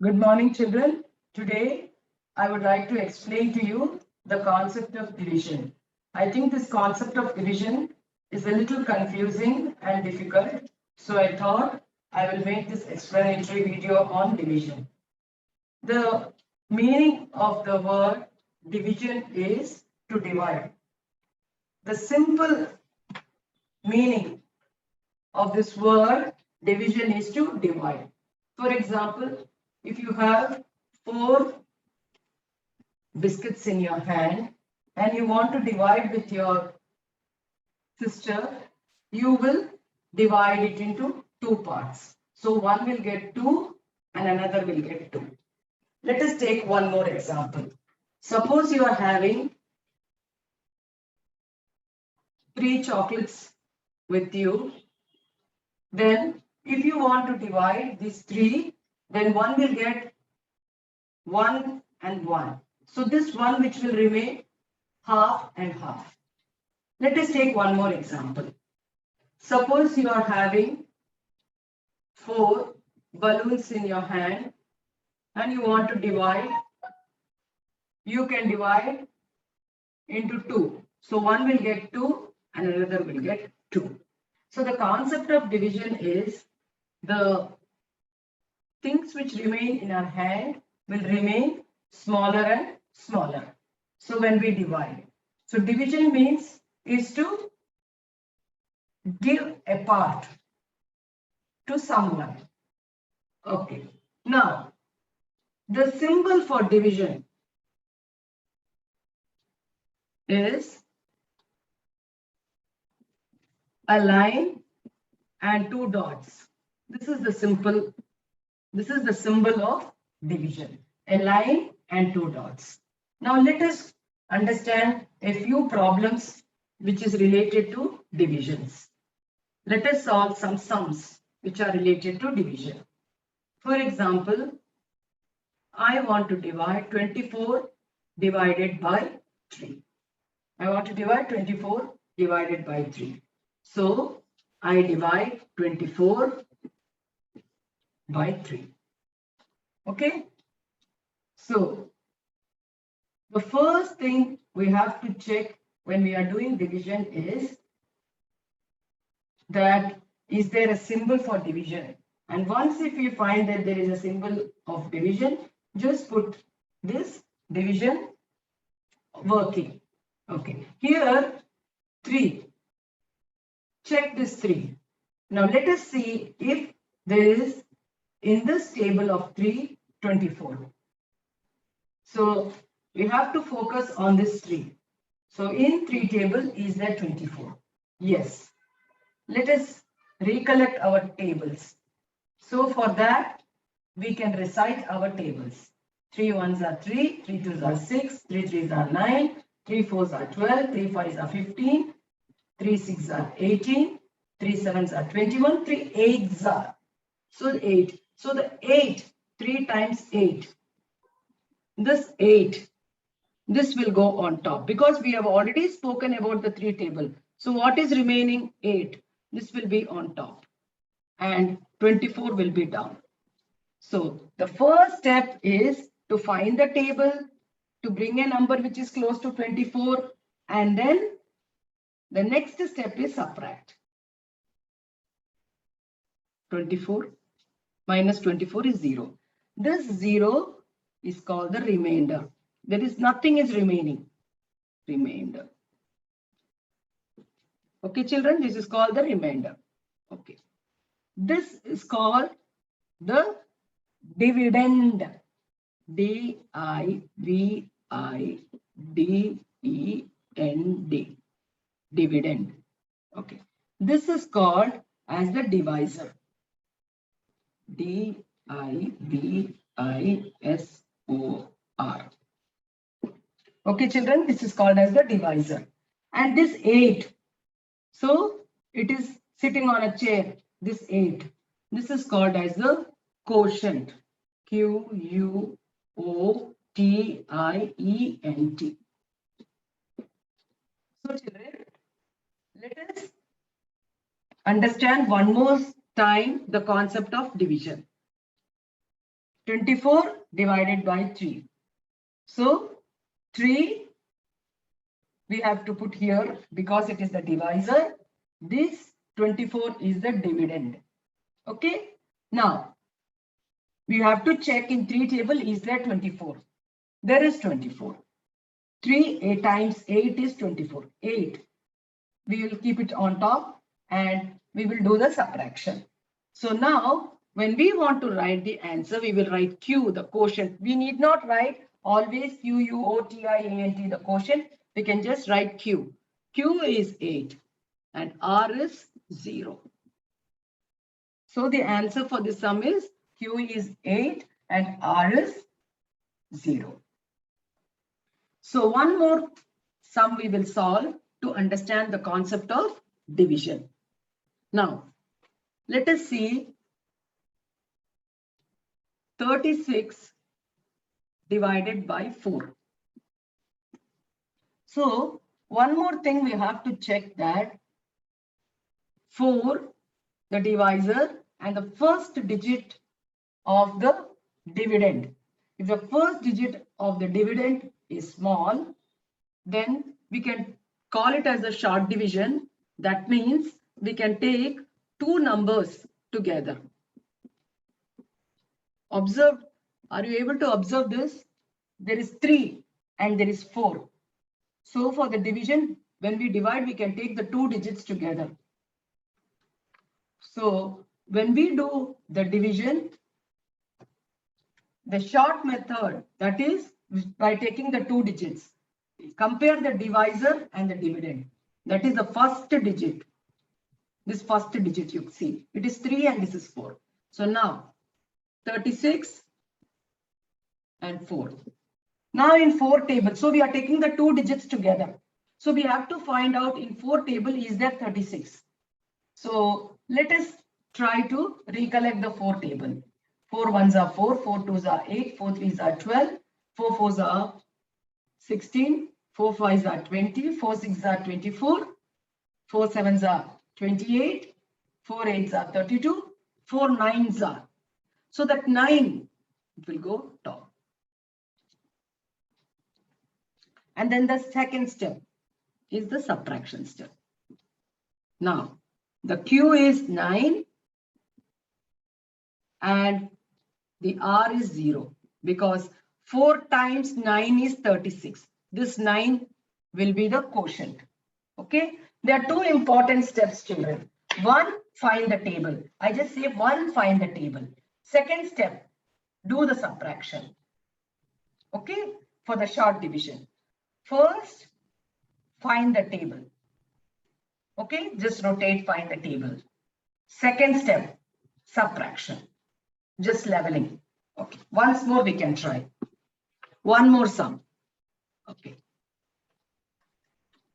Good morning, children. Today, I would like to explain to you the concept of division. I think this concept of division is a little confusing and difficult, so I thought I will make this explanatory video on division. The meaning of the word division is to divide. The simple meaning of this word division is to divide. For example, if you have 4 biscuits in your hand and you want to divide with your sister, you will divide it into 2 parts. So one will get 2 and another will get 2. Let us take one more example. Suppose you are having 3 chocolates with you. Then if you want to divide these 3, then one will get 1 and 1. So this one which will remain half and half. Let us take one more example. Suppose you are having 4 balloons in your hand and you want to divide. You can divide into 2. So one will get 2 and another will get 2. So the concept of division is the things which remain in our hand will remain smaller and smaller. So when we divide. So division means is to give a part to someone. Okay. Now, the symbol for division is a line and 2 dots. This is the symbol of division, a line and 2 dots. Now let us understand a few problems which is related to divisions. Let us solve some sums which are related to division. For example, I want to divide 24 divided by 3. I want to divide 24 divided by 3. So I divide 24 by 3. Okay. So the first thing we have to check when we are doing division is that is there a symbol for division? And once if you find that there is a symbol of division, just put this division working. Okay. Here 3. Check this 3. Now let us see if there is in this table of 3, 24. So we have to focus on this 3. So in 3 table is there 24? Yes. Let us recollect our tables. So for that we can recite our tables. 3 ones are 3, 3 twos are 6, 3 threes are 9, 3 fours are 12, 3 fives are 15, 3 sixes are 18, 3 sevens are 21, 3 eights are. So 8. So the 8, 3 times 8. This 8, this will go on top because we have already spoken about the 3 table. So what is remaining? 8. This will be on top and 24 will be down. So the first step is to find the table, to bring a number which is close to 24, and then the next step is subtract. 24 minus 24 is 0. This 0 is called the remainder. There is nothing is remaining. Remainder. Okay, children, this is called the remainder. Okay. This is called the dividend. D-I-V-I-D-E-N-D. Dividend. Okay. This is called as the divisor. D-I-V-I-S-O-R. Okay, children, this is called as the divisor. And this 8. So it is sitting on a chair. This 8. This is called as the quotient. Q-U-O-T-I-E-N-T. So children, let us understand one more time the concept of division. 24 divided by 3. So 3 we have to put here because it is the divisor. This 24 is the dividend. Okay. Now we have to check in 3 table, is there 24? There is 24. 3 8 times 8 is 24. 8. We will keep it on top and we will do the subtraction. So now when we want to write the answer, we will write Q, the quotient. We need not write always Q, U, O, T, I, A, N, T, the quotient. We can just write Q. Q is 8 and R is 0. So the answer for the sum is Q is 8 and R is 0. So one more sum we will solve to understand the concept of division. Now, let us see 36 divided by 4. So one more thing we have to check that 4, the divisor, and the first digit of the dividend. If the first digit of the dividend is small, then we can call it as a short division. That means we can take two numbers together. Observe, are you able to observe this? There is 3 and there is 4. So for the division, when we divide, we can take the two digits together. So when we do the division, the short method, that is by taking the two digits, compare the divisor and the dividend. That is the first digit. This first digit you see, it is 3 and this is 4. So now 36 and 4. Now in 4 table, so we are taking the two digits together. So we have to find out in 4 table, is there 36? So let us try to recollect the 4 table. 4 ones are 4, 4 twos are 8, 4 threes are 12, 4 fours are 16, 4 fives are 20, 4 sixes are 24, 4 sevens are 28, 4 eights are 32, 4 nines are. So that 9 will go top. And then the second step is the subtraction step. Now the Q is 9 and the R is 0 because 4 times 9 is 36. This 9 will be the quotient. Okay. There are two important steps, children. One, find the table. I just say one, find the table. Second step, do the subtraction. Okay. For the short division. First, find the table. Okay. Just rotate, find the table. Second step, subtraction. Just leveling. Okay. Once more we can try. One more sum. Okay.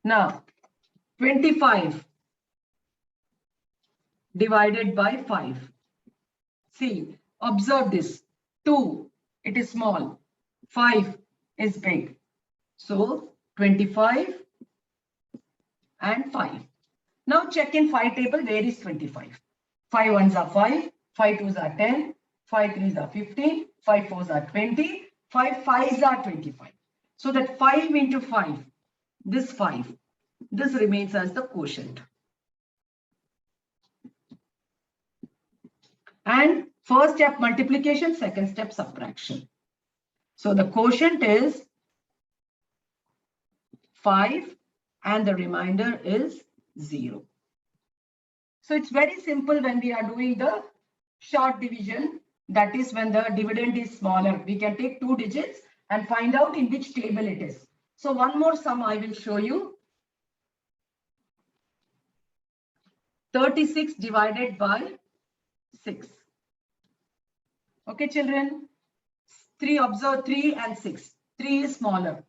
Now 25 divided by 5. See, observe this. 2, it is small. 5 is big. So 25 and 5. Now check in 5 table, where is 25? 5 ones are 5, 5 twos are 10, 5 threes are 15, 5 fours are 20, 5 fives are 25. So that 5 into 5, this 5, this remains as the quotient. And first step multiplication, second step subtraction. So the quotient is 5 and the remainder is 0. So it's very simple when we are doing the short division. That is when the dividend is smaller. We can take two digits and find out in which table it is. So one more sum I will show you. 36 divided by 6. Okay, children. 3, observe 3 and 6. 3 is smaller.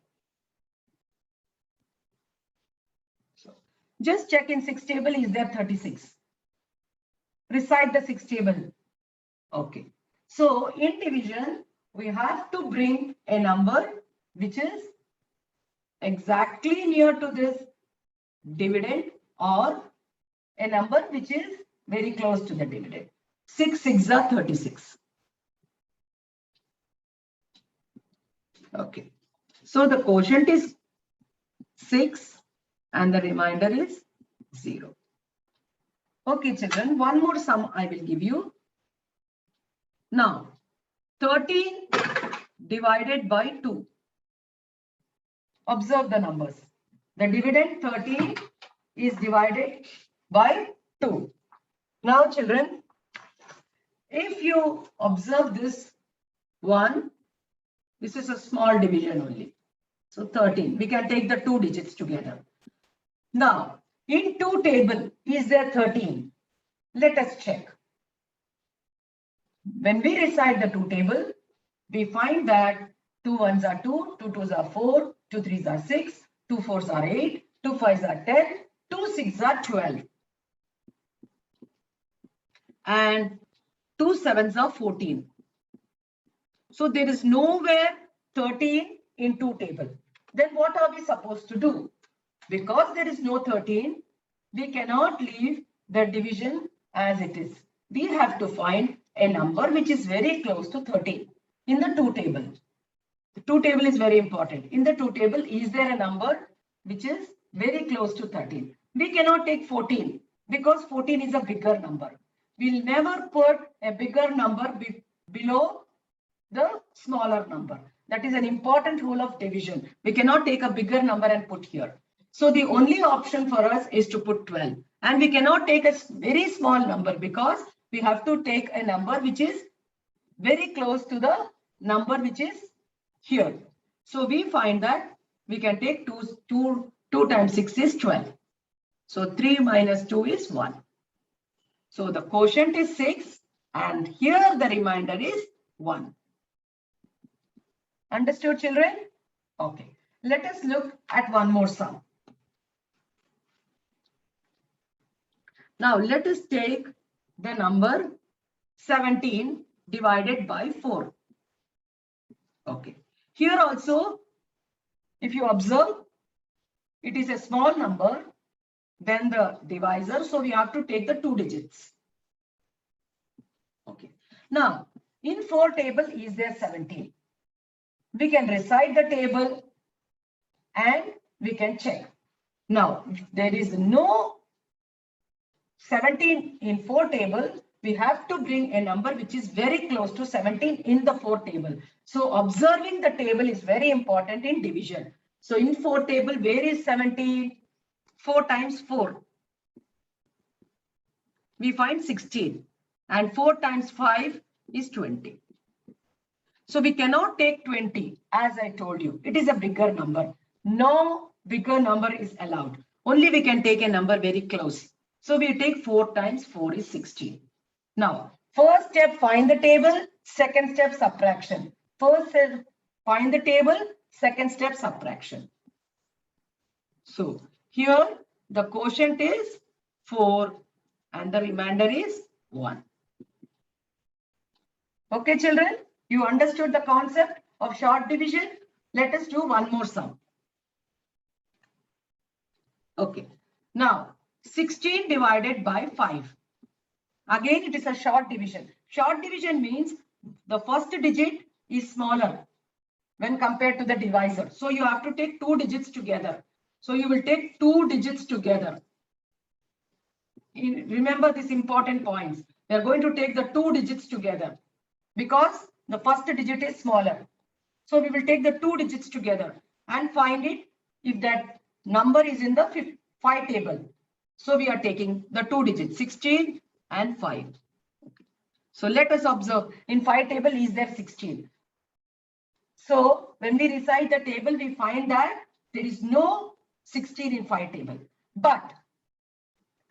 So just check in 6 table, is there 36? Recite the 6 table. Okay. So in division, we have to bring a number which is exactly near to this dividend or a number which is very close to the dividend. 6 6 are 36. Okay. So the quotient is 6 and the remainder is 0. Okay, children, one more sum I will give you. Now, 13 divided by 2. Observe the numbers. The dividend 13 is divided by 2. Now, children, if you observe this one, this is a small division only. So 13, we can take the 2 digits together. Now, in 2 table, is there 13? Let us check. When we recite the 2 table, we find that 2 ones are 2, 2 twos are 4, 2 threes are 6, 2 fours are 8, 2 fives are 10, 2 sixes are 12. And 2 sevens are 14. So there is nowhere 13 in 2 table. Then what are we supposed to do? Because there is no 13, we cannot leave the division as it is. We have to find a number which is very close to 13 in the 2 table. The 2 table is very important. In the 2 table, is there a number which is very close to 13? We cannot take 14 because 14 is a bigger number. We'll never put a bigger number below the smaller number. That is an important rule of division. We cannot take a bigger number and put here. So the only option for us is to put 12. And we cannot take a very small number because we have to take a number which is very close to the number which is here. So we find that we can take 2 times 6 is 12. So 3 minus 2 is 1. So the quotient is 6 and here the remainder is 1. Understood, children? Okay. Let us look at one more sum. Now let us take the number 17 divided by 4. Okay. Here also, if you observe, it is a small number than the divisor. So we have to take the 2 digits. Okay. Now, in 4 table, is there 17? We can recite the table and we can check. Now, if there is no 17 in 4 table, we have to bring a number which is very close to 17 in the 4 table. So observing the table is very important in division. So in 4 table, where is 17? 4 times 4. We find 16. And 4 times 5 is 20. So we cannot take 20, as I told you. It is a bigger number. No bigger number is allowed. Only we can take a number very close. So we take 4 times 4 is 16. Now, first step, find the table. Second step, subtraction. First step, find the table. Second step, subtraction. So here the quotient is 4 and the remainder is 1. Okay, children, you understood the concept of short division. Let us do one more sum. Okay, now 16 divided by 5. Again, it is a short division. Short division means the first digit is smaller when compared to the divisor. So you have to take 2 digits together. So you will take 2 digits together. Remember these important points. We are going to take the 2 digits together because the first digit is smaller. So we will take the 2 digits together and find it if that number is in the 5 table. So we are taking the 2 digits, 16 and 5. Okay. So let us observe in 5 table is there 16. So when we recite the table, we find that there is no 16 in 5 table. But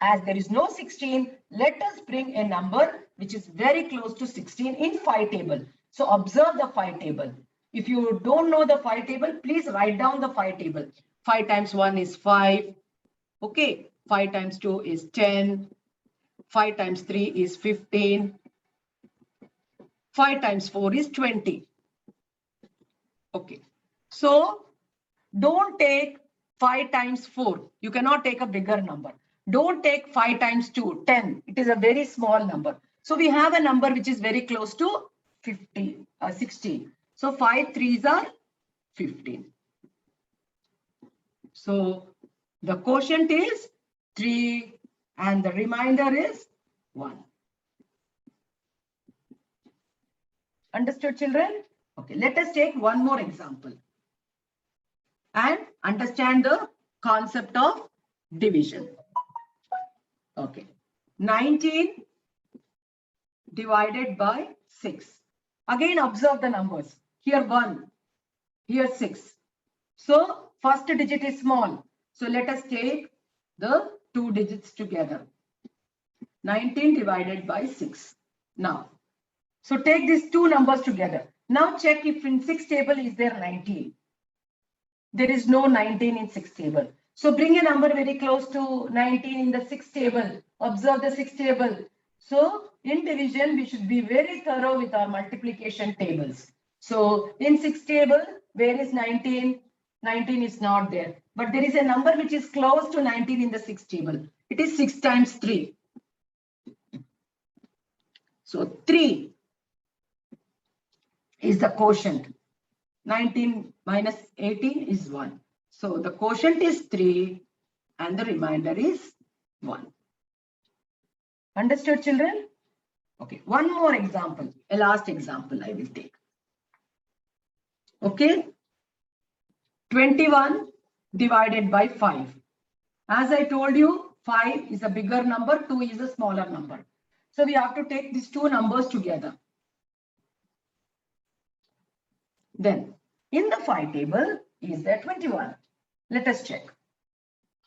as there is no 16, let us bring a number which is very close to 16 in 5 table. So observe the 5 table. If you don't know the 5 table, please write down the 5 table. 5 times 1 is 5. Okay. 5 times 2 is 10. 5 times 3 is 15. 5 times 4 is 20. Okay. So don't take 5 times 4. You cannot take a bigger number. Don't take 5 times 2, 10. It is a very small number. So we have a number which is very close to 16. So 5 threes are 15. So the quotient is 3 and the remainder is 1. Understood, children? Okay, let us take one more example and understand the concept of division. Okay, 19 divided by 6. Again, observe the numbers. Here 1, here 6. So first digit is small. So let us take the 2 digits together. 19 divided by 6. Now, so take these two numbers together. Now check if in 6 table is there 19. There is no 19 in 6 table. So bring a number very close to 19 in the 6 table. Observe the 6 table. So in division, we should be very thorough with our multiplication tables. So in 6 table, where is 19? 19 is not there. But there is a number which is close to 19 in the 6 table. It is 6 times 3. So 3 is the quotient. 19 minus 18 is 1. So the quotient is 3 and the remainder is 1. Understood, children? Okay, one more example, a last example I will take. Okay, 21 divided by 5. As I told you, 5 is a bigger number, 2 is a smaller number. So we have to take these two numbers together. Then in the 5 table, is there 21? Let us check.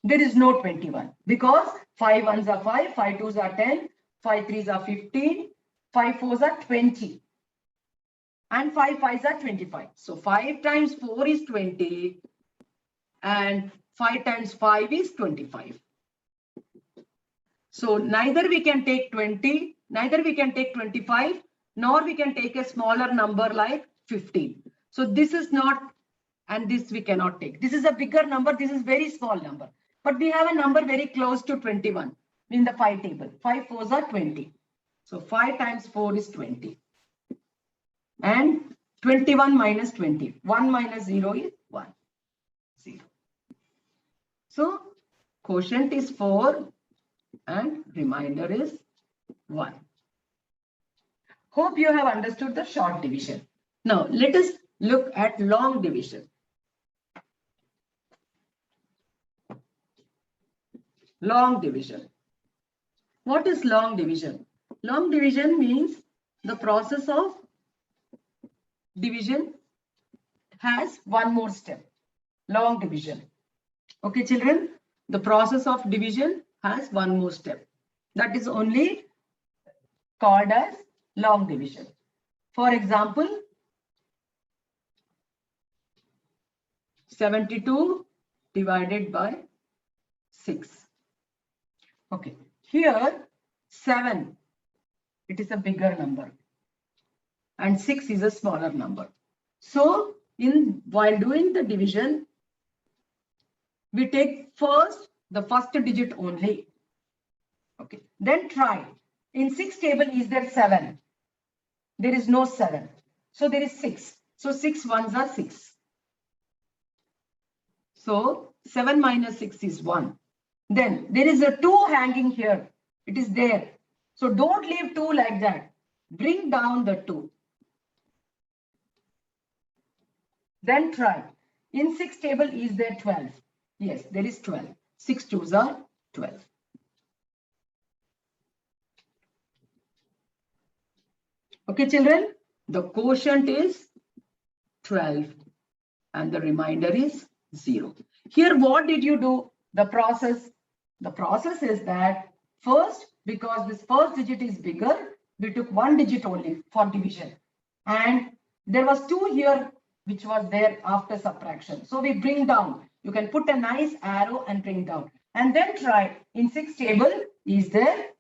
There is no 21 because 5 ones are 5, 5 twos are 10, 5 threes are 15, 5 fours are 20, and 5 fives are 25. So 5 times 4 is 20, and 5 times 5 is 25. So neither we can take 20, neither we can take 25, nor we can take a smaller number like 15. So this is not, and this we cannot take. This is a bigger number, this is very small number. But we have a number very close to 21 in the 5 table. 5 fours are 20. So 5 times 4 is 20. And 21 minus 20. 1 minus 0 is 1. 0. So quotient is 4 and remainder is 1. Hope you have understood the short division. Now let us look at long division. Long division. What is long division? Long division means the process of division has one more step. Long division. Okay, children, the process of division has one more step. That is only called as long division. For example, 72 divided by 6. Okay, here 7, it is a bigger number, and 6 is a smaller number. So while doing the division, we take first the first digit only. Okay, then try. In 6 table, is there 7? There is no 7. So there is 6. So 6 ones are 6. So 7 minus 6 is 1. Then there is a 2 hanging here. It is there. So don't leave 2 like that. Bring down the 2. Then try. In 6 table, is there 12? Yes, there is 12. 6 twos are 12. Okay, children, the quotient is 12 and the remainder is 0. Here, what did you do? The process is that first, because this first digit is bigger, we took one digit only for division. And there was 2 here, which was there after subtraction. So we bring down. You can put a nice arrow and bring down. And then try. In 6 table, is there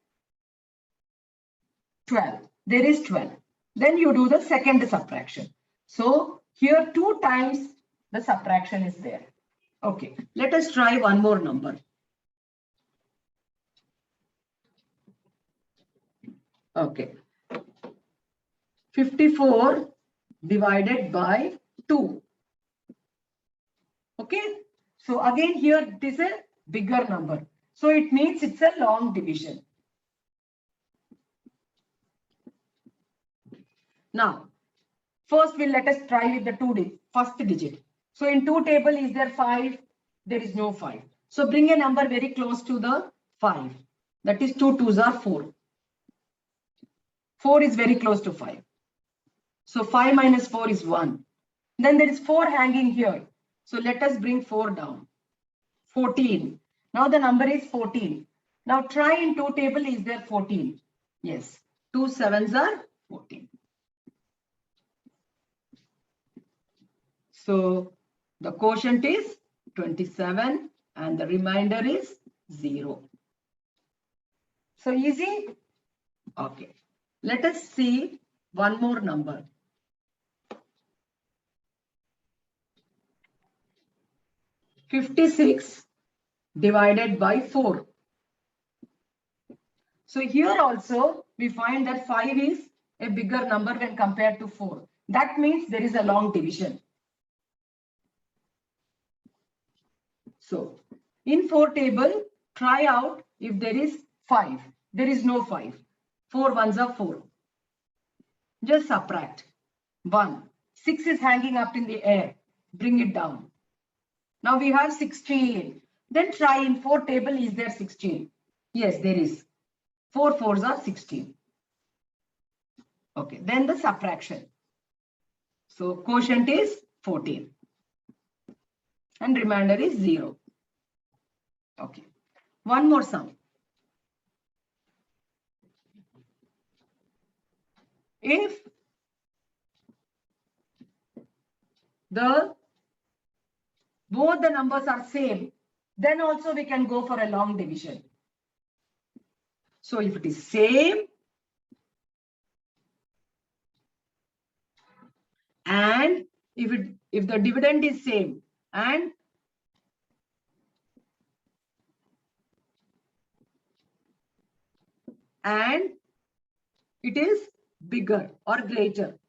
12? There is 12. Then you do the second subtraction. So here 2 times the subtraction is there. Okay, let us try one more number. Okay, 54 divided by 2. Okay. So again here it is a bigger number. So it means it's a long division. Now, first let us try with the first digit. So in 2 table, is there 5? There is no 5. So bring a number very close to the 5. That is 2 2s are 4. 4 is very close to 5. So 5 minus 4 is 1. Then there is 4 hanging here. So let us bring 4 down. 14. Now the number is 14. Now try in 2 table, is there 14? Yes. 2 7s are 14. So the quotient is 27 and the remainder is 0. So easy? Okay. Let us see one more number. 56 divided by 4. So here also we find that 5 is a bigger number when compared to 4. That means there is a long division. So in 4 table, try out if there is 5. There is no 5. 4 ones are 4. Just subtract. 1. 6 is hanging up in the air. Bring it down. Now we have 16. Then try in 4 table, is there 16? Yes, there is. 4 4s are 16. Okay, then the subtraction. So quotient is 14. And remainder is 0. Okay. One more sum. If both the numbers are same, then also we can go for a long division. So if it is same and if the dividend is same and it is bigger or greater,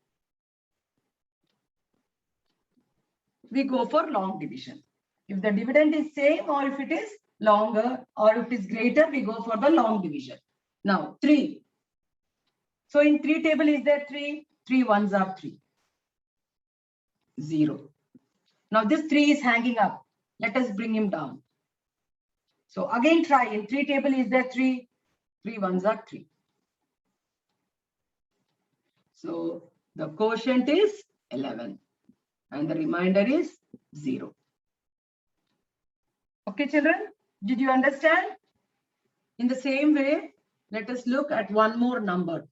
we go for long division. If the dividend is same or if it is longer or if it is greater, we go for the long division. Now 3. So in 3 table, is there 3? 3 ones are 3. 0. Now this 3 is hanging up. Let us bring him down. So again try. In 3 table, is there 3? 3 ones are 3. So the quotient is 11 and the remainder is 0. Okay, children, did you understand? In the same way, let us look at one more number.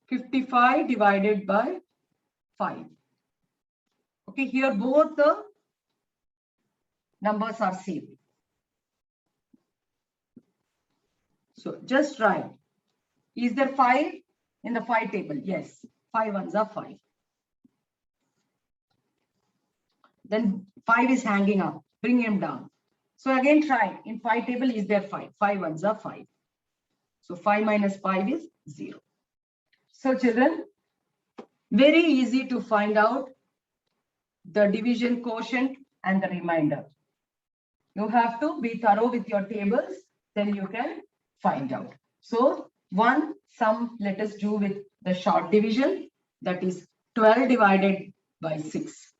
55 divided by 5. Okay, here both the numbers are same. So just try. Is there 5 in the 5 table? Yes, 5 ones are 5. Then 5 is hanging up. Bring him down. So again try. In 5 table, is there 5? 5 ones are 5. So 5 minus 5 is 0. So children, very easy to find out the division quotient and the remainder. You have to be thorough with your tables, then you can find out. So one sum let us do with the short division, that is 12 divided by 6.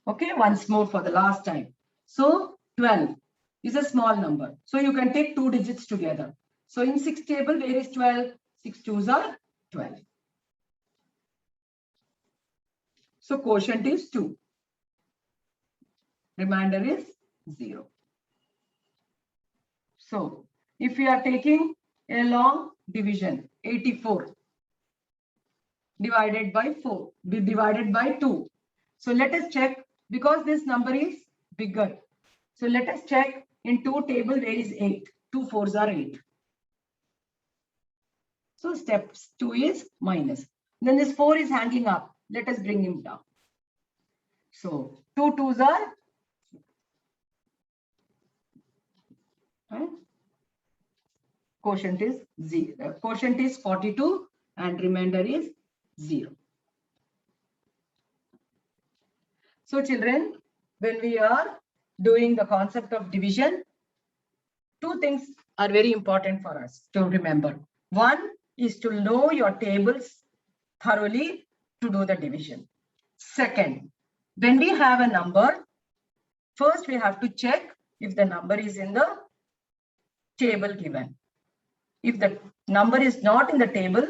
Okay, once more for the last time. So 12 is a small number. So you can take 2 digits together. So in 6 table, where is 12? 6 2s are 12. So quotient is 2. Remainder is 0. So if we are taking a long division, 84 divided by 4, be divided by 2. So let us check, because this number is bigger. So let us check in 2 table, where is 8? 2 4s are 8. So step 2 is minus. Then this 4 is hanging up. Let us bring him down. So 2 2s are, quotient is 0. Quotient is 42. and remainder is 0. So children, when we are doing the concept of division, two things are very important for us to remember. One is to know your tables thoroughly to do the division. Second, when we have a number, first we have to check if the number is in the table given. If the number is not in the table,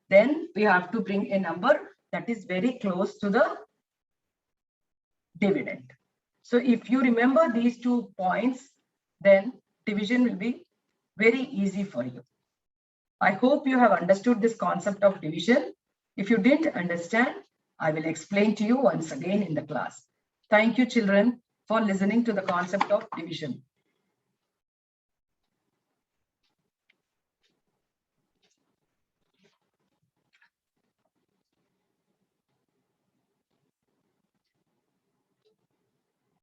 then we have to bring a number that is very close to the dividend. So if you remember these 2 points, then division will be very easy for you. I hope you have understood this concept of division. If you didn't understand, I will explain to you once again in the class. Thank you, children, for listening to the concept of division.